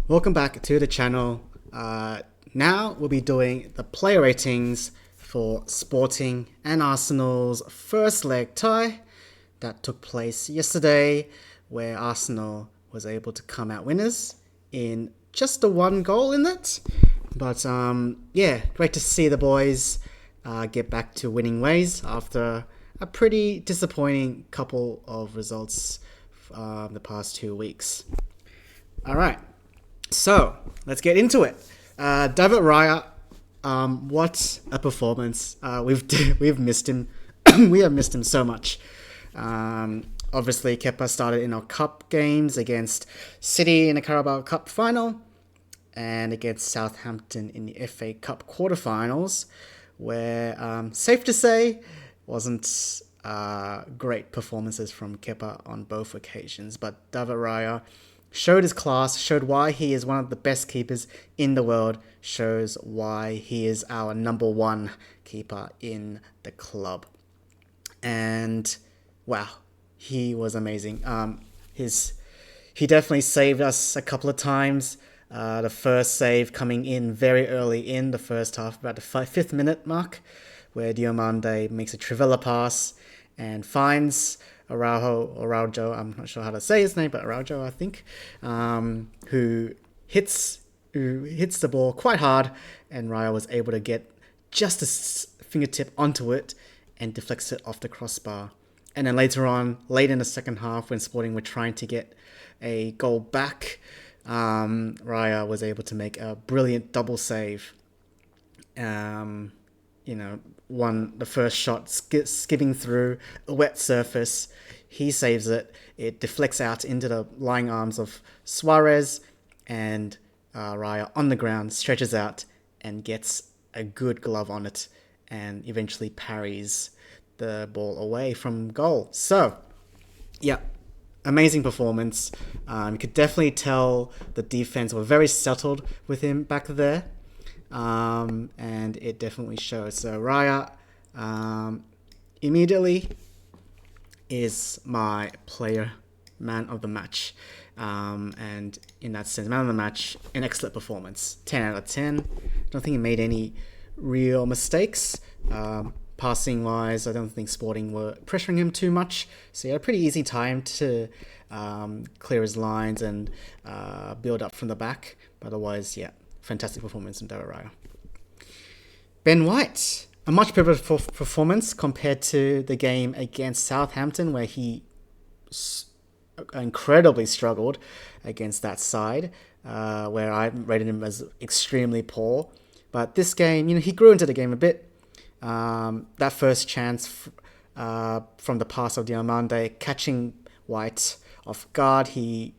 Welcome back to the channel. Now we'll be doing the player ratings for Sporting and Arsenal's first leg tie that took place yesterday, where Arsenal was able to come out winners in just the one goal in it. But yeah, great to see the boys get back to winning ways after a pretty disappointing couple of results the past 2 weeks. All right. So let's get into it. David Raya, what a performance! We've missed him. We have missed him so much. Obviously, Kepa started in our cup games against City in the Carabao Cup final and against Southampton in the FA Cup quarterfinals, where safe to say wasn't great performances from Kepa on both occasions. But David Raya showed his class, showed why he is one of the best keepers in the world, shows why he is our number one keeper in the club. And wow, he was amazing. He definitely saved us a couple of times. The first save coming in very early in the first half, about the 5th minute mark, where Diomande makes a Trivela pass and finds Araujo, I'm not sure how to say his name, but Araujo, I think, who hits the ball quite hard, and Raya was able to get just a fingertip onto it and deflects it off the crossbar. And then later on, late in the second half, when Sporting were trying to get a goal back, Raya was able to make a brilliant double save. The first shot skipping through a wet surface. He saves it. It deflects out into the lying arms of Suarez, and Raya on the ground stretches out and gets a good glove on it and eventually parries the ball away from goal. So, yeah, amazing performance. You could definitely tell the defense were very settled with him back there. And it definitely shows. So Raya immediately is my man of the match. And in that sense, man of the match, an excellent performance. 10 out of 10. I don't think he made any real mistakes. Passing wise, I don't think Sporting were pressuring him too much. So he had a pretty easy time to clear his lines and build up from the back. But otherwise, yeah, fantastic performance from David Raya. Ben White, a much better performance compared to the game against Southampton, where he incredibly struggled against that side, where I rated him as extremely poor. But this game, he grew into the game a bit. That first chance from the pass of Diomande, catching White off guard, the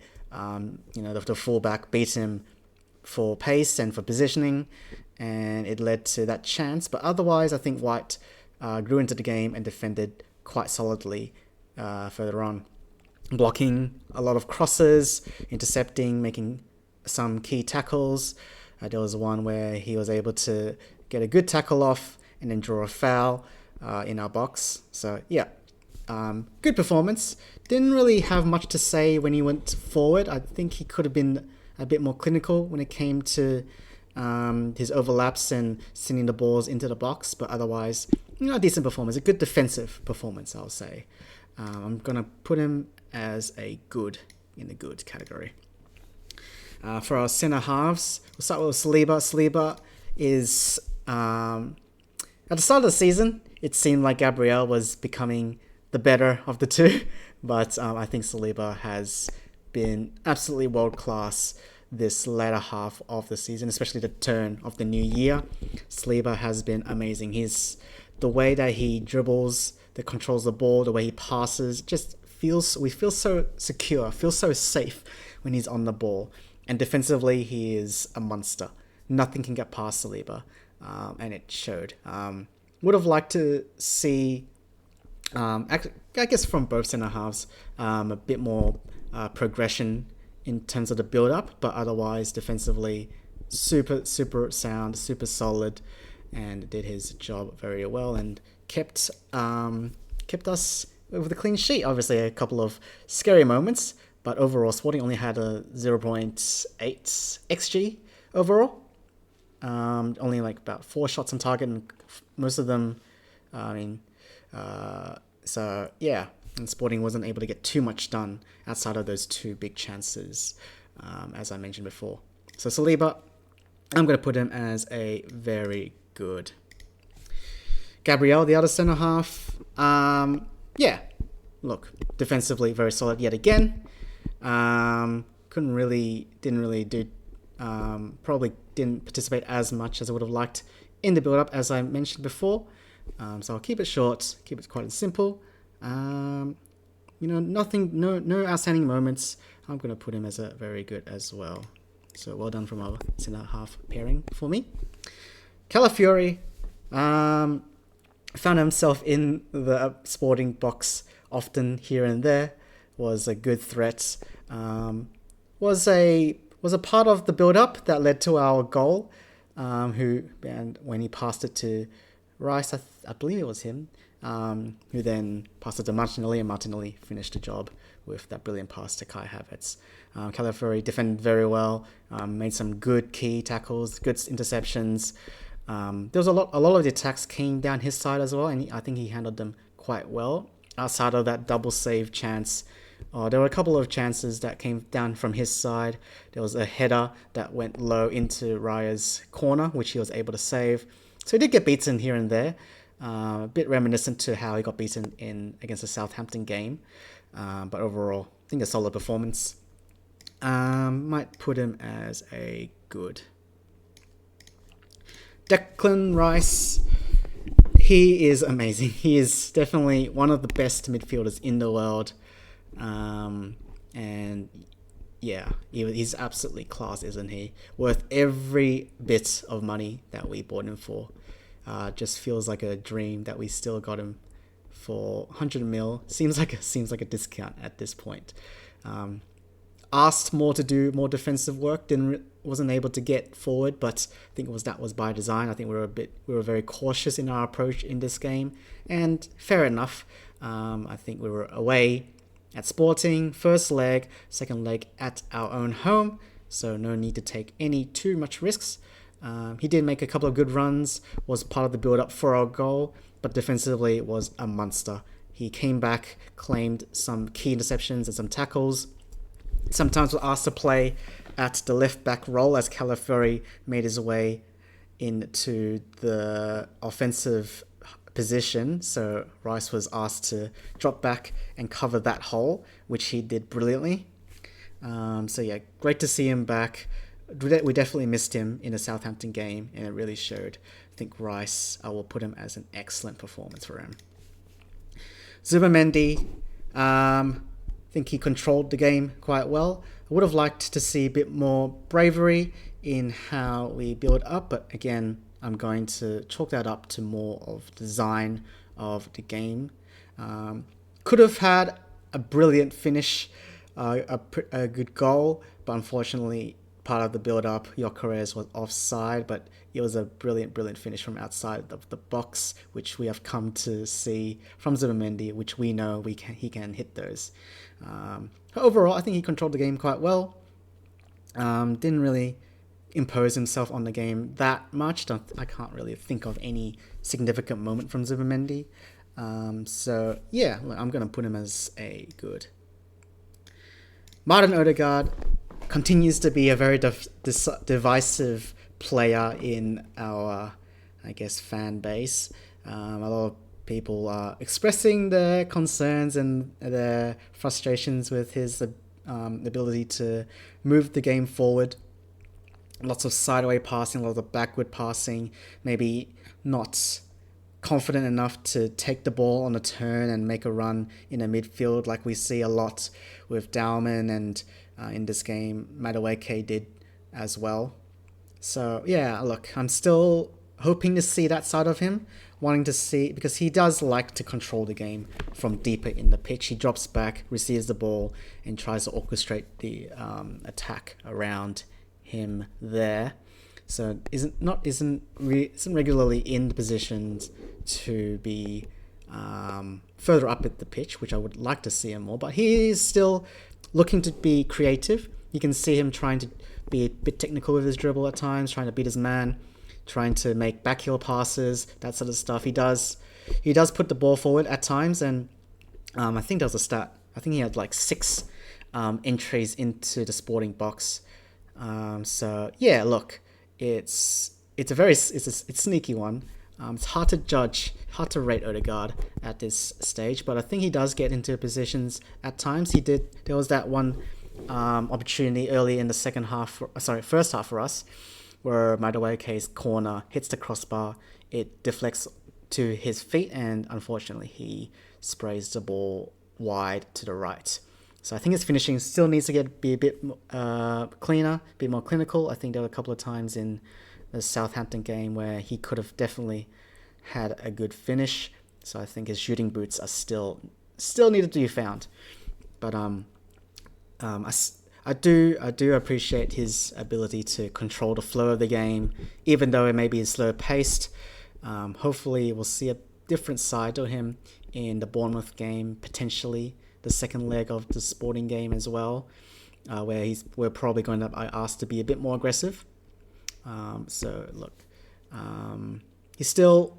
fullback beat him for pace and for positioning, and it led to that chance. But otherwise, I think White grew into the game and defended quite solidly further on, blocking a lot of crosses, intercepting, making some key tackles. There was one where he was able to get a good tackle off and then draw a foul in our box. So yeah, good performance. Didn't really have much to say when he went forward. I think he could have been a bit more clinical when it came to his overlaps and sending the balls into the box. But otherwise, a decent performance, a good defensive performance, I'll say. I'm going to put him as a good in the good category. For our centre halves, we'll start with Saliba. Saliba is, at the start of the season, it seemed like Gabriel was becoming the better of the two. But I think Saliba has been absolutely world-class this latter half of the season, especially the turn of the new year. Saliba has been amazing. The way that he dribbles, that controls the ball, the way he passes, we feel so secure, feel so safe when he's on the ball. And defensively, he is a monster. Nothing can get past Saliba, and it showed. Would have liked to see, I guess from both centre halves, a bit more progression in terms of the build-up, but otherwise defensively super sound, super solid, and did his job very well and kept us with a clean sheet. Obviously a couple of scary moments, but overall, Sporting only had a 0.8 xG overall. Only like about 4 shots on target, and most of them, so yeah, and Sporting wasn't able to get too much done outside of those 2 big chances, as I mentioned before. So Saliba, I'm going to put him as a very good. Gabriel, the other centre half, yeah, look, defensively very solid yet again. Didn't really do, probably didn't participate as much as I would have liked in the build-up, as I mentioned before. So I'll keep it short, keep it quite and simple. Nothing, no outstanding moments. I'm going to put him as a very good as well. So well done from our centre half pairing for me. Calafiori, found himself in the Sporting box often here and there. Was a good threat. Was a part of the build-up that led to our goal. And when he passed it to Rice, I believe it was him, who then passed it to Martinelli, and Martinelli finished the job with that brilliant pass to Kai Havertz. Calafiori defended very well, made some good key tackles, good interceptions. There was a lot of the attacks came down his side as well, and I think he handled them quite well. Outside of that double save chance, there were a couple of chances that came down from his side. There was a header that went low into Raya's corner, which he was able to save. So he did get beaten here and there. A bit reminiscent to how he got beaten against the Southampton game. But overall, I think a solid performance. Might put him as a good. Declan Rice, he is amazing. He is definitely one of the best midfielders in the world. And yeah, he's absolutely class, isn't he? Worth every bit of money that we bought him for. Just feels like a dream that we still got him for 100 mil. Seems like a discount at this point. Asked to do more defensive work, wasn't able to get forward, but I think that was by design. I think we were very cautious in our approach in this game, and fair enough. I think we were away at Sporting, first leg, second leg at our own home, so no need to take too much risks. He did make a couple of good runs, was part of the build-up for our goal, but defensively was a monster. He came back, claimed some key interceptions and some tackles. Sometimes was asked to play at the left-back role as Calafiori made his way into the offensive position, so Rice was asked to drop back and cover that hole, which he did brilliantly. So yeah, great to see him back. We definitely missed him in the Southampton game, and it really showed. I think Rice, I will put him as an excellent performance for him. Zubimendi, I think he controlled the game quite well. I would have liked to see a bit more bravery in how we build up, but again, I'm going to chalk that up to more of design of the game. Could have had a brilliant finish, a good goal, but unfortunately, part of the build-up, Gyökeres was offside, but it was a brilliant finish from outside of the box, which we have come to see from Zubimendi, which we know he can hit those. Overall, I think he controlled the game quite well. Didn't really impose himself on the game that much. I can't really think of any significant moment from Zubimendi. So yeah, I'm going to put him as a good. Martin Odegaard continues to be a very divisive player in our, I guess, fan base. A lot of people are expressing their concerns and their frustrations with his ability to move the game forward. Lots of sideway passing, lots of backward passing, maybe not confident enough to take the ball on a turn and make a run in a midfield like we see a lot with Dowman, and in this game Madueke did as well. So yeah, look, I'm still hoping to see that side of him, wanting to see, because he does like to control the game from deeper in the pitch. He drops back, receives the ball, and tries to orchestrate the attack around him there. So isn't regularly in the positions to be further up at the pitch, which I would like to see him more. But he is still looking to be creative. You can see him trying to be a bit technical with his dribble at times, trying to beat his man, trying to make backheel passes, that sort of stuff. He does put the ball forward at times, and I think there was a stat. I think he had like 6 entries into the Sporting box. So yeah, look, it's a sneaky one. It's hard to judge, hard to rate Odegaard at this stage, but I think he does get into positions at times. He did. There was that one opportunity early in the first half for us, where Madueke's corner hits the crossbar. It deflects to his feet, and unfortunately, he sprays the ball wide to the right. So I think his finishing still needs to be a bit cleaner, a bit more clinical. I think there were a couple of times in the Southampton game where he could have definitely had a good finish. So I think his shooting boots are still needed to be found. But I do appreciate his ability to control the flow of the game, even though it may be slow paced. Hopefully, we'll see a different side to him in the Bournemouth game, potentially the second leg of the Sporting game as well, where we're probably going to be asked to be a bit more aggressive. So look, he's still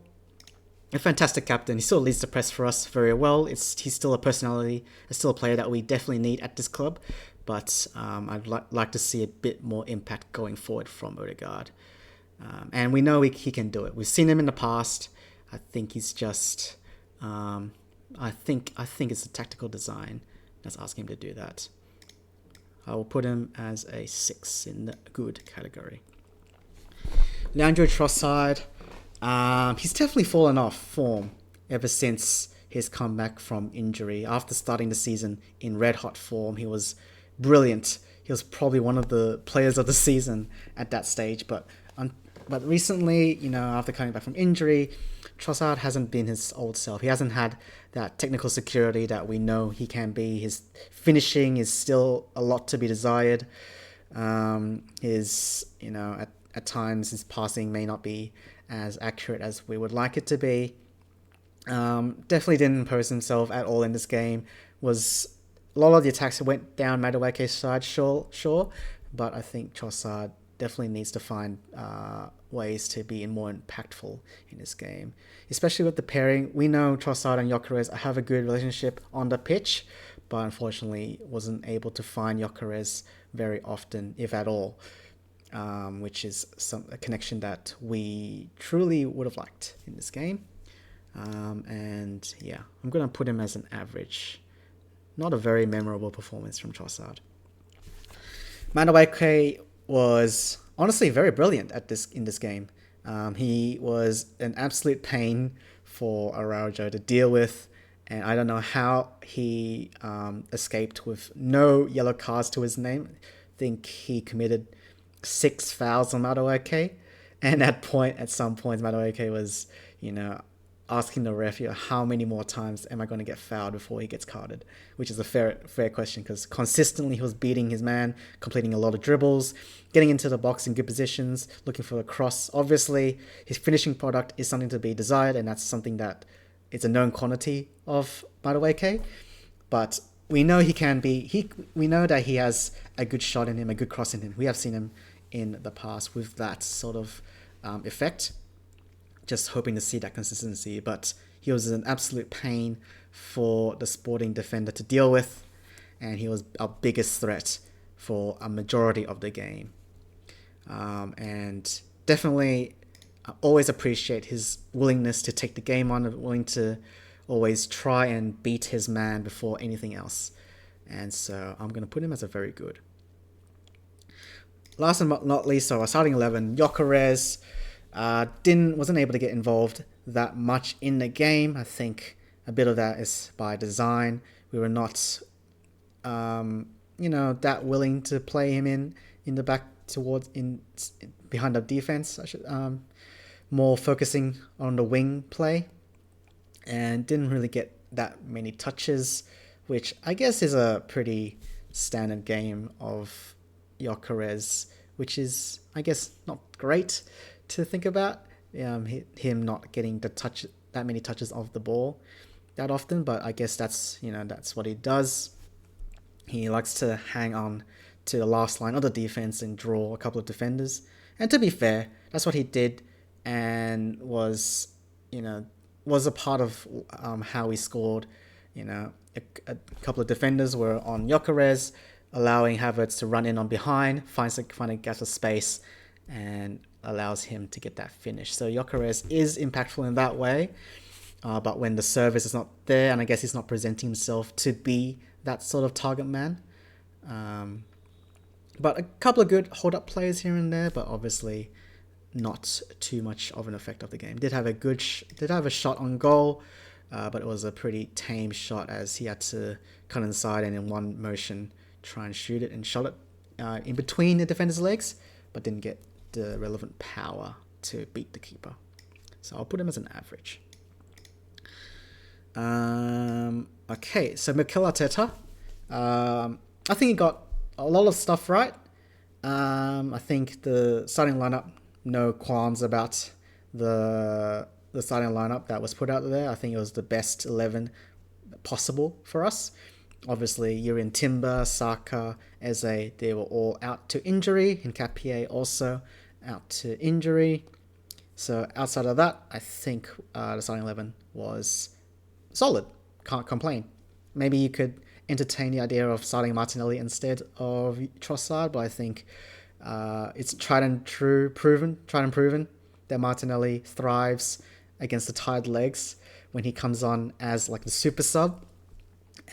a fantastic captain. He still leads the press for us very well. He's still a personality, still a player that we definitely need at this club. But I'd like to see a bit more impact going forward from Odegaard. And we know he can do it. We've seen him in the past. I think he's just... I think it's the tactical design that's asking him to do that. I will put him as a 6 in the good category. Leandro Trossard, he's definitely fallen off form ever since his comeback from injury. After starting the season in red-hot form, he was brilliant. He was probably one of the players of the season at that stage. But recently, after coming back from injury, Trossard hasn't been his old self. He hasn't had that technical security that we know he can be. His finishing is still a lot to be desired. At times his passing may not be as accurate as we would like it to be. Definitely didn't impose himself at all in this game. A lot of the attacks went down Madueke's side, sure, but I think Trossard definitely needs to find ways to be more impactful in this game, especially with the pairing. We know Trossard and Gyökeres have a good relationship on the pitch, but unfortunately wasn't able to find Gyökeres very often, if at all, which is a connection that we truly would have liked in this game. And yeah, I'm going to put him as an average. Not a very memorable performance from Trossard. Madueke was honestly very brilliant in this game. He was an absolute pain for Araujo to deal with, and I don't know how he escaped with no yellow cards to his name. I think he committed 6 fouls on Madueke, and at some point, Madueke was, asking the ref, how many more times am I going to get fouled before he gets carded? Which is a fair question, because consistently he was beating his man, completing a lot of dribbles, getting into the box in good positions, looking for a cross. Obviously, his finishing product is something to be desired, and that's something that is a known quantity of Madueke. But we know he can be. We know that he has a good shot in him, a good cross in him. We have seen him in the past with that sort of effect. Just hoping to see that consistency, but he was an absolute pain for the Sporting defender to deal with, and he was our biggest threat for a majority of the game. And definitely always appreciate his willingness to take the game on, willing to always try and beat his man before anything else. And so I'm going to put him as a very good. Last but not least, so our starting 11, Gyökeres. Wasn't able to get involved that much in the game. I think a bit of that is by design. We were not, that willing to play him in the back behind the defense. More focusing on the wing play, and didn't really get that many touches, which I guess is a pretty standard game of Gyökeres, which is, I guess, not great to think about, him not getting that many touches of the ball that often, but I guess that's what he does. He likes to hang on to the last line of the defense and draw a couple of defenders. And to be fair, that's what he did, and was a part of how he scored. A couple of defenders were on Gyökeres, allowing Havertz to run in on behind, find a gap of space, and allows him to get that finish. So Gyökeres is impactful in that way, but when the service is not there, and I guess he's not presenting himself to be that sort of target man. But a couple of good hold-up players here and there, but obviously not too much of an effect of the game. Did have a shot on goal, but it was a pretty tame shot as he had to cut inside and in one motion try and shoot it and shot it in between the defender's legs, but didn't get the relevant power to beat the keeper. So I'll put him as an average. Okay, so Mikel Arteta. I think he got a lot of stuff right. I think the starting lineup, no qualms about the starting lineup that was put out there. I think it was the best 11 possible for us. Obviously, you're in Timber, Saka, Eze, they were all out to injury. Nketiah also out to injury. So outside of that, I think the starting 11 was solid. Can't complain. Maybe you could entertain the idea of starting Martinelli instead of Trossard, but I think it's tried and proven that Martinelli thrives against the tired legs when he comes on as like the super sub,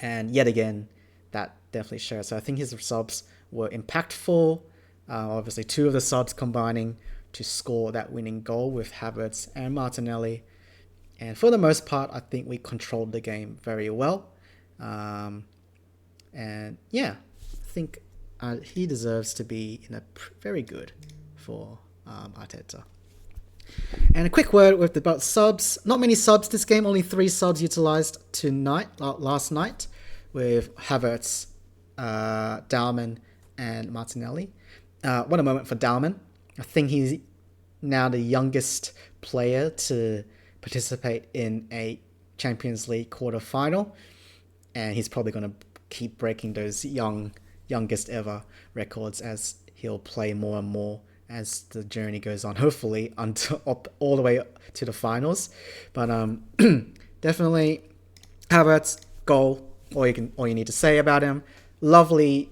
and yet again that definitely shows. So I think his subs were impactful. Obviously, two of the subs combining to score that winning goal with Havertz and Martinelli, and for the most part, I think we controlled the game very well. And yeah, I think he deserves to be in a very good for Arteta. And a quick word about subs. Not many subs this game, only 3 subs utilized last night, with Havertz, Dalman, and Martinelli. What a moment for Dalman. I think he's now the youngest player to participate in a Champions League quarter-final, and he's probably going to keep breaking those youngest ever records as he'll play more and more as the journey goes on, hopefully all the way to the finals. But definitely Havertz goal, all you need to say about him. Lovely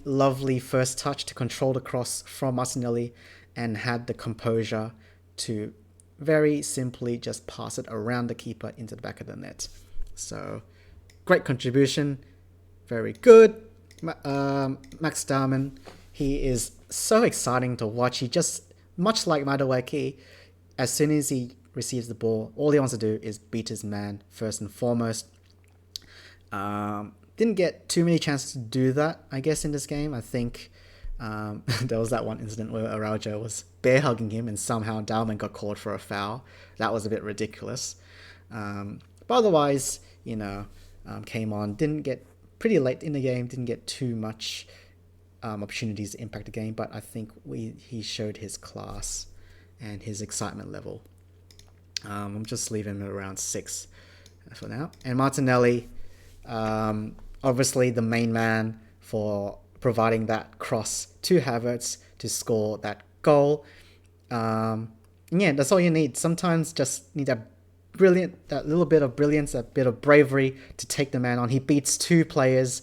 first touch to control the cross from Martinelli, and had the composure to very simply just pass it around the keeper into the back of the net. So great contribution, very good. Max Darman, he is so exciting to watch. He just, much like Madueke, as soon as he receives the ball, all he wants to do is beat his man first and foremost. Didn't get too many chances to do that, I guess, in this game. I think there was that one incident where Araujo was bear hugging him and somehow Dalman got called for a foul. That was a bit ridiculous. But otherwise, came on, didn't get pretty late in the game, didn't get too much opportunities to impact the game, but I think he showed his class and his excitement level. I'm just leaving him at around 6 for now. And Martinelli, obviously the main man for providing that cross to Havertz to score that goal. Yeah, that's all you need. Sometimes just need that little bit of brilliance, a bit of bravery to take the man on. He beats 2 players,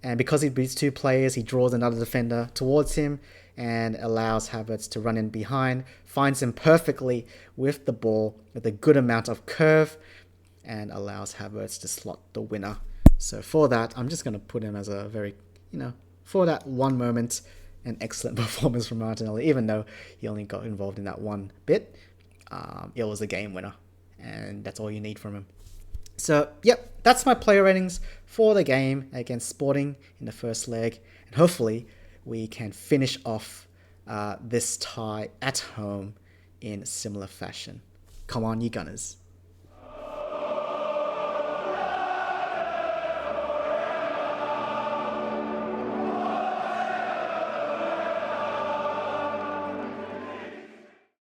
and because he beats 2 players, he draws another defender towards him and allows Havertz to run in behind, finds him perfectly with the ball with a good amount of curve, and allows Havertz to slot the winner. So for that, I'm just going to put him as a very, for that one moment, an excellent performance from Martinelli, even though he only got involved in that one bit. It was a game winner, and that's all you need from him. So, yep, that's my player ratings for the game against Sporting in the first leg, and hopefully we can finish off this tie at home in similar fashion. Come on, you Gunners.